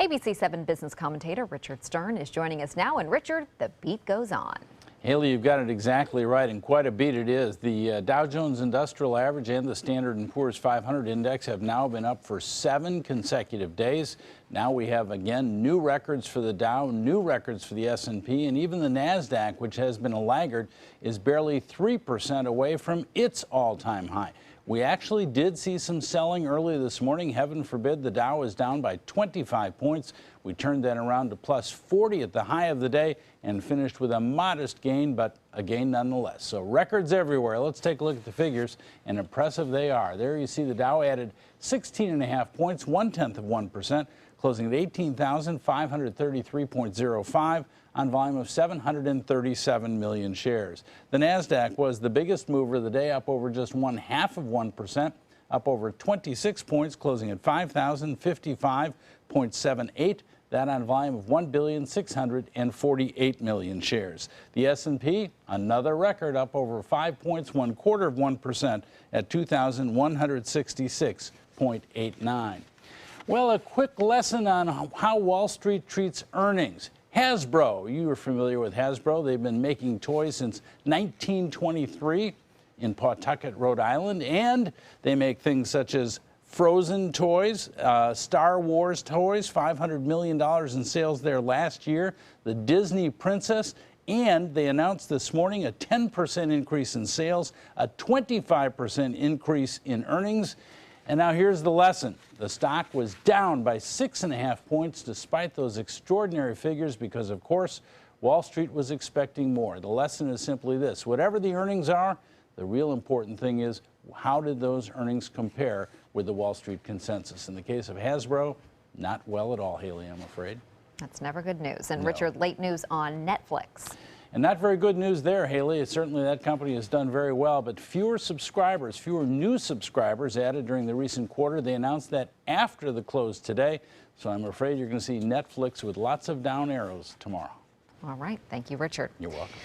ABC 7 business commentator Richard Stern is joining us now. And Richard, the beat goes on. Haley, you've got it exactly right, and quite a beat it is. The Dow Jones Industrial Average and the Standard & Poor's 500 Index have now been up for 7 consecutive days. Now we have, again, new records for the Dow, new records for the S&P, and even the NASDAQ, which has been a laggard, is barely 3% away from its all-time high. We actually did see some selling early this morning. Heaven forbid the Dow is down by 25 points. We turned that around to plus 40 at the high of the day and finished with a modest gain, but a gain nonetheless. So records everywhere. Let's take a look at the figures, and impressive they are. There you see the Dow added 16.5 points, 0.1%, closing at 18,533.05 on volume of 737 million shares. The NASDAQ was the biggest mover of the day, up over just 0.5%, up over 26 points, closing at 5,055.78. That on volume of 1,648 million shares. The S&P, another record, up over 5 points, 0.25% at 2,166.89. Well, a quick lesson on how Wall Street treats earnings. Hasbro, you are familiar with Hasbro. They've been making toys since 1923 in Pawtucket, Rhode Island, and they make things such as Frozen toys, Star Wars toys, $500 million in sales there last year, the Disney Princess, and they announced this morning a 10% increase in sales, a 25% increase in earnings. And now here's the lesson. The stock was down by 6.5 points despite those extraordinary figures because, of course, Wall Street was expecting more. The lesson is simply this. Whatever the earnings are, the real important thing is how did those earnings compare with the Wall Street consensus? In the case of Hasbro, not well at all, Haley, I'm afraid. That's never good news. And No. Richard, late news on Netflix. And not very good news there, Haley. Certainly that company has done very well, but fewer subscribers, fewer new subscribers added during the recent quarter. They announced that after the close today. So I'm afraid you're going to see Netflix with lots of down arrows tomorrow. All right. Thank you, Richard. You're welcome.